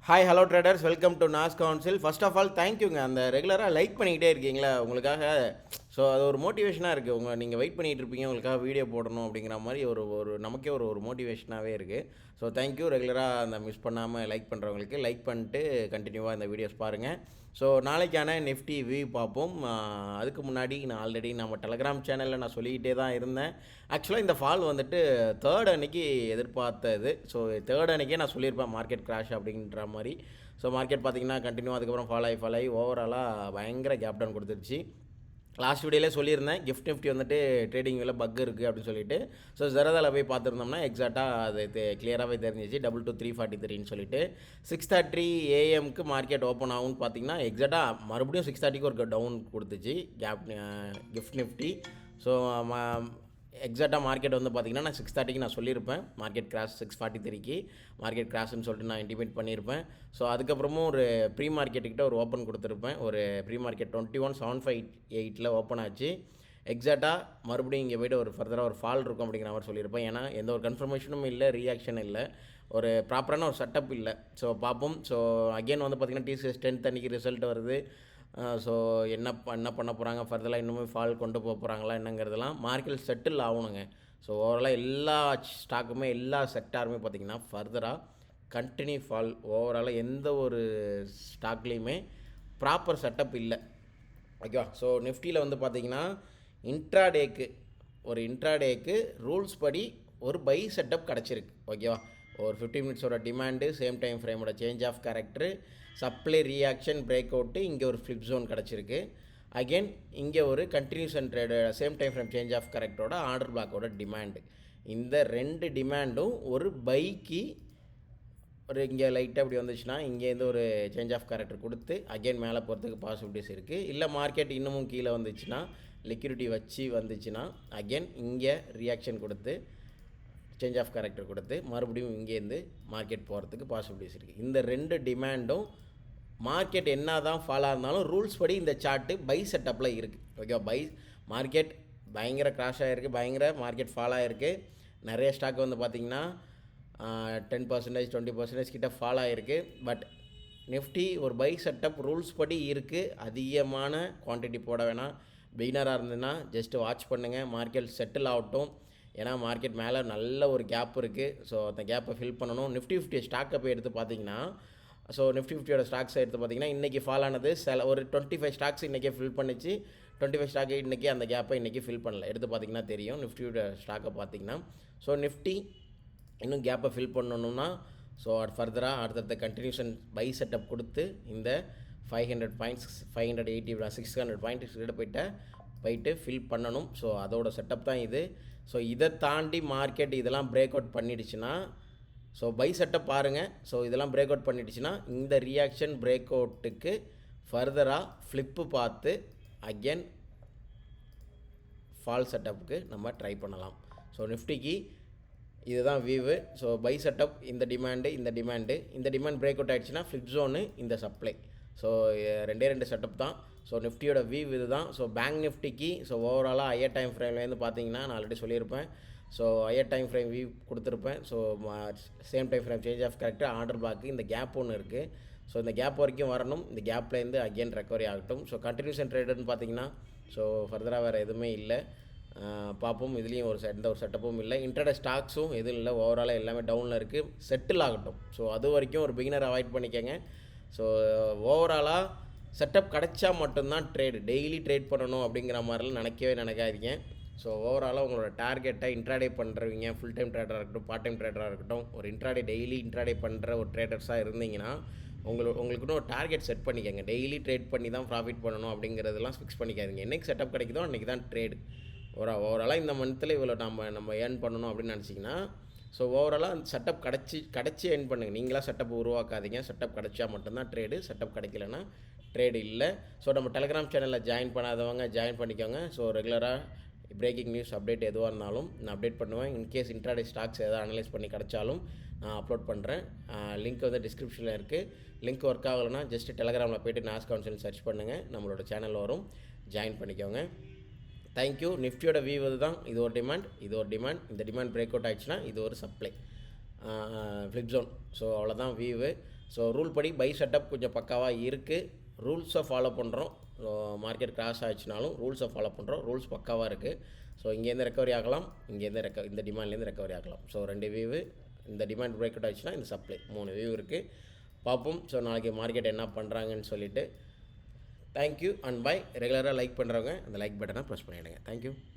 Hi hello traders, welcome to Naz council. First of all தேங்க்யூங்க. அந்த ரெகுலராக like பண்ணிக்கிட்டே இருக்கீங்களா உங்களுக்காக. ஸோ அது ஒரு மோட்டிவேஷனாக இருக்குது. நீங்கள் வெயிட் பண்ணிகிட்டு இருப்பீங்க உங்களுக்காக வீடியோ போடணும் அப்படிங்கிற மாதிரி ஒரு ஒரு நமக்கே ஒரு ஒரு மோட்டிவேஷனாகவே இருக்குது. So thank you. ரெகுலராக அந்த மிஸ் பண்ணாமல் லைக் பண்ணுறவங்களுக்கு லைக் பண்ணிட்டு கண்டினியூவாக இந்த வீடியோஸ் பாருங்கள். ஸோ நாளைக்கான நிஃப்டி வியூ பார்ப்போம். அதுக்கு முன்னாடி நான் ஆல்ரெடி நம்ம டெலகிராம் சேனலில் நான் சொல்லிக்கிட்டே தான் இருந்தேன். ஆக்சுவலாக இந்த ஃபால் வந்துட்டு தேர்ட் அன்னைக்கு எதிர்பார்த்தது. ஸோ தேர்ட் அன்னைக்கே நான் சொல்லியிருப்பேன் மார்க்கெட் கிராஷ் அப்படின்ற மாதிரி. ஸோ மார்க்கெட் பார்த்திங்கன்னா கண்டினியூ அதுக்கப்புறம் ஃபால் ஆகி ஓவராலாக பயங்கர கேப் டவுன் கொடுத்துருச்சு. லாஸ்ட் வீடியோலே சொல்லியிருந்தேன் கிஃப்ட் நிஃப்டி வந்துட்டு ட்ரேடிங் வேலை பக் இருக்குது அப்படின்னு சொல்லிட்டு. ஸோ ஜெரதாவில் போய் பார்த்துருந்தோம்னா எக்ஸாக்டாக அது கிளியராகவே தெரிஞ்சிச்சு. 22,343 சொல்லிட்டு 6:30 AM மார்க்கெட் ஓப்பன் ஆகும்னு பார்த்தீங்கன்னா எக்ஸாக்டாக மறுபடியும் 6:30 ஒரு டவுன் கொடுத்துச்சு கிஃப்ட் நிஃப்டி. ஸோ எக்ஸாக்டாக மார்க்கெட் வந்து பார்த்திங்கன்னா நான் 6:30 நான் சொல்லியிருப்பேன் மார்க்கெட் கிராஷ் 6:43 மார்க்கெட் கிராஷ்னு சொல்லிட்டு நான் இன்டிமேட் பண்ணியிருப்பேன். ஸோ அதுக்கப்புறமும் ஒரு ப்ரீ மார்க்கெட்டுக்கிட்ட ஒரு ஓப்பன் கொடுத்துருப்பேன். ஒரு ப்ரீ மார்க்கெட் 21,758 ஓப்பன் ஆச்சு. எக்ஸாக்டாக மறுபடியும் இங்கே போய்ட்டு ஒரு ஃபர்தராக ஒரு ஃபால் இருக்கும் அப்படிங்கிற மாதிரி சொல்லியிருப்பேன். ஏன்னா எந்த ஒரு கன்ஃபர்மேஷனும் இல்லை, ரியாக்ஷன் இல்லை, ஒரு ப்ராப்பரான ஒரு செட்டப் இல்லை. ஸோ பார்ப்போம். ஸோ அகெயின் வந்து பார்த்திங்கன்னா TCS 10th அன்றைக்கி ரிசல்ட் வருது. ஸோ என்ன பண்ண போகிறாங்க, ஃபர்தராக இன்னுமே ஃபால் கொண்டு போக போகிறாங்களா என்னங்கிறதுலாம் மார்க்கெட் செட்டில் ஆகணுங்க. ஸோ ஓவராலாக எல்லா ஸ்டாக்குமே எல்லா செக்டாருமே பார்த்திங்கன்னா ஃபர்தராக கண்டினியூ ஃபால். ஓவராலாக எந்த ஒரு ஸ்டாக்லேயுமே ப்ராப்பர் செட்டப் இல்லை. ஓகேவா. ஸோ நிஃப்டியில் வந்து பார்த்திங்கன்னா இன்ட்ராடேக்கு ரூல்ஸ் படி ஒரு பை செட்டப் கிடச்சிருக்கு. ஓகேவா. ஒரு 15 மினிட்ஸோட டிமாண்டு, சேம் டைம் ஃப்ரேமோட change of character, supply reaction break out, இங்கே ஒரு ஃப்ளிப் ஜோன் கிடச்சிருக்கு. அகெயின் இங்கே ஒரு continuation trade, same time frame change of கேரக்டரோட ஆர்டர் பிளாக்கோட டிமாண்டு. இந்த ரெண்டு டிமாண்டும் ஒரு பைக்கு ஒரு இங்கே லைட்டாக இப்படி வந்துச்சுன்னா இங்கேருந்து ஒரு சேஞ்ச் ஆஃப் கேரக்டர் கொடுத்து அகெயின் மேலே போகிறதுக்கு பாசிபிலிட்டிஸ் இருக்குது. இல்லை மார்க்கெட் இன்னமும் கீழே வந்துச்சுன்னா, லிக்விடிட்டி வச்சு வந்துச்சுன்னா அகெயின் இங்கே ரியாக்ஷன் கொடுத்து சேஞ்ச் ஆஃப் கேரக்டர் கொடுத்து மறுபடியும் இங்கேருந்து மார்க்கெட் போகிறதுக்கு பாசிபிலிட்டிஸ் இருக்குது. இந்த ரெண்டு டிமாண்டும் மார்க்கெட் என்ன தான் ஃபாலாக இருந்தாலும் ரூல்ஸ் படி இந்த சார்ட்டு பை செட்டப்பில் இருக்குது. ஓகே. மார்க்கெட் பயங்கர கிராஷ் ஆகிருக்கு, பயங்கர மார்க்கெட் ஃபால் ஆகிருக்கு. நிறைய ஸ்டாக் வந்து பார்த்திங்கன்னா 10%, 20% கிட்ட ஃபால் ஆகிருக்கு. பட் நிஃப்டி ஒரு பை செட்டப் ரூல்ஸ் படி இருக்குது. அதிகமான குவான்டிட்டி போட வேணாம். பிகினராக இருந்ததுன்னா ஜஸ்ட்டு வாட்ச் பண்ணுங்கள், மார்க்கெட் செட்டில் ஆகட்டும். ஏன்னா மார்க்கெட் மேலே நல்ல ஒரு கேப் இருக்குது. ஸோ அந்த கேப்பை ஃபில் பண்ணணும். நிஃப்டி 50 ஸ்டாக்கை போய் எடுத்து பார்த்தீங்கன்னா, ஸோ நிஃப்டி 50யோட ஸ்டாக்ஸை எடுத்து பார்த்தீங்கன்னா இன்றைக்கி ஃபால் ஆனது ஒரு 25 ஸ்டாக்ஸ் இன்றைக்கி ஃபில் பண்ணிச்சு. 25 ஸ்டாக்கு இன்றைக்கி அந்த கேப்பை இன்றைக்கி ஃபில் பண்ணல. எடுத்து பார்த்திங்கன்னா தெரியும் நிஃப்டியோட ஸ்டாக்கை பார்த்திங்கன்னா. ஸோ நிஃப்டி இன்னும் கேப்பை ஃபில் பண்ணணும்னா ஸோ ஃபர்தராக அடுத்தடுத்த கண்டினியூஷன் பை செட்டப் கொடுத்து இந்த 500 பாயிண்ட்ஸ் 580 600 பாயிண்ட்ஸ் கிட்ட போயிட்டு ஃபில் பண்ணணும். ஸோ அதோட செட்டப் தான் இது. ஸோ இதை தாண்டி மார்க்கெட் இதெல்லாம் பிரேக் அவுட் பண்ணிடுச்சுன்னா, ஸோ பை செட்டப் பாருங்கள். ஸோ இதெல்லாம் பிரேக் அவுட் பண்ணிடுச்சுன்னா இந்த ரியாக்ஷன் பிரேக் அவுட்டுக்கு ஃபர்தராக ஃப்ளிப்பு பார்த்து அகெயின் ஃபால் செட்டப்புக்கு நம்ம ட்ரை பண்ணலாம். ஸோ நிஃப்டிக்கு இதுதான் வியூவு. ஸோ பை செட்டப் இந்த டிமாண்ட் பிரேக் அவுட் ஆகிடுச்சுன்னா ஃப்ளிப் ஜோனு இந்த சப்ளை. ஸோ ரெண்டு செட்டப் தான். ஸோ நிஃப்டியோட வியூ இது தான். ஸோ பேங்க் நிஃப்டிக்கு ஸோ ஓவராலாக ஹையர் டைம் ஃப்ரேம்லேருந்து பார்த்தீங்கன்னா நான் ஆல்ரெடி சொல்லியிருப்பேன். So higher time frame view கொடுத்துருப்பேன். So same time frame change of character order block இந்த கேப் ஒன்று இருக்குது. ஸோ இந்த கேப் வரைக்கும் வரணும். இந்த கேப்லேருந்து அகெயின் ரெக்கவரி ஆகட்டும். ஸோ கண்டினியூஷன் ட்ரேடுன்னு பார்த்தீங்கன்னா ஸோ ஃபர்தராக வேறு எதுவுமே இல்லை. பார்ப்போம். இதுலேயும் எந்த ஒரு செட்டப்பும் இல்லை. இன்ட்ராடே ஸ்டாக்ஸும் எதுவும் இல்லை. ஓவராலாக எல்லாமே டவுனில் இருக்குது. செட்டில் ஆகட்டும். ஸோ அது வரைக்கும் ஒரு பிகினர் அவாய்ட் பண்ணிக்கங்க. ஸோ ஓவராலாக செட்டப் கிடச்சா மட்டும்தான் ட்ரேடு, டெய்லி ட்ரேட் பண்ணணும் அப்படிங்கிற மாதிரிலாம் நினைக்காதீங்க. ஸோ ஓவராலாக உங்களோட டார்கெட்டை இன்ட்ராடே பண்ணுறவங்க, ஃபுல் டைம் ட்ரேடராக இருக்கட்டும், பார்ட் டைம் ட்ரேடராக இருக்கட்டும், ஒரு டெய்லி இன்ட்ராடே பண்ணுற ஒரு ட்ரேடர்ஸாக இருந்தீங்கன்னா உங்களுக்குன்னு ஒரு டார்கெட் செட் பண்ணிக்கோங்க. டெய்லி ட்ரேட் பண்ணி தான் ப்ராஃபிட் பண்ணணும் அப்படிங்கிறதெல்லாம் ஃபிக்ஸ் பண்ணிக்காதீங்க. என்றைக்கு செட்டப் கிடைக்குதோ அன்றைக்கி தான் ட்ரேடு. ஓவராலாக இந்த மந்த்தில் இவ்வளோ நம்ம ஏர்ன் பண்ணணும் அப்படின்னு நினச்சிங்கன்னா ஸோ ஓவராலாக அந்த செட்டப் கிடச்சி ஏர்ன் பண்ணுங்கள். நீங்களாக செட்டப் உருவாக்காதீங்க. செட்டப் கிடச்சா மட்டும்தான் ட்ரேடு. செட்டப் கிடைக்கலன்னா ட்ரேடு இல்லை. ஸோ நம்ம டெலகிராம் சேனலில் ஜாயின் பண்ணாதவங்க ஜாயின் பண்ணிக்கோங்க. ஸோ ரெகுலராக பிரேக்கிங் நியூஸ் அப்டேட் எதுவாக இருந்தாலும் நான் அப்டேட் பண்ணுவேன். இன்கேஸ் இன்ட்ராடே ஸ்டாக்ஸ் எதாவது அனலைஸ் பண்ணி கிடச்சாலும் நான் அப்லோட் பண்ணுறேன். லிங்க் வந்து டிஸ்கிரிப்ஷனில் இருக்குது. லிங்க் ஒர்க் ஆகலைன்னா ஜஸ்ட்டு டெலகிராமில் போய்ட்டு நாஸ் கவுன்சில் சர்ச் பண்ணுங்கள், நம்மளோட சேனல் வரும், ஜாயின் பண்ணிக்கோங்க. தேங்க்யூ. நிஃப்டியோட வியூ இதுதான். இது ஒரு டிமாண்ட். இந்த டிமாண்ட் பிரேக் அவுட் ஆகிடுச்சுன்னா இது ஒரு சப்ளை ஃப்ளிப் ஜோன். ஸோ அவ்வளோதான் வியூவு. ஸோ ரூல் படி பை செட்டப் கொஞ்சம் பக்காவாக இருக்குது. ரூல்ஸை ஃபாலோ பண்ணுறோம். மார்க்கெட் கிராஸ் ஆச்சுனாலும் ரூல்ஸை ஃபாலோ பண்ணுறோம். ரூல்ஸ் பக்காவாக இருக்குது. ஸோ இங்கேருந்து ரெக்கவரி ஆகலாம், இங்கேருந்து இந்த டிமாண்ட்லேருந்து ரெக்கவரி ஆகலாம். ஸோ 2 வியூ, இந்த டிமாண்ட் பிரேக் அவுட் ஆச்சுன்னா இந்த சப்ளை 3 வியூ இருக்குது. பார்ப்போம். ஸோ நாளைக்கு மார்க்கெட் என்ன பண்ணுறாங்கன்னு சொல்லிவிட்டு தேங்க்யூ அண்ட் பை. ரெகுலராக லைக் பண்ணுறவங்க அந்த லைக் பட்டனை ப்ரெஸ் பண்ணிவிடுங்க. தேங்க்யூ.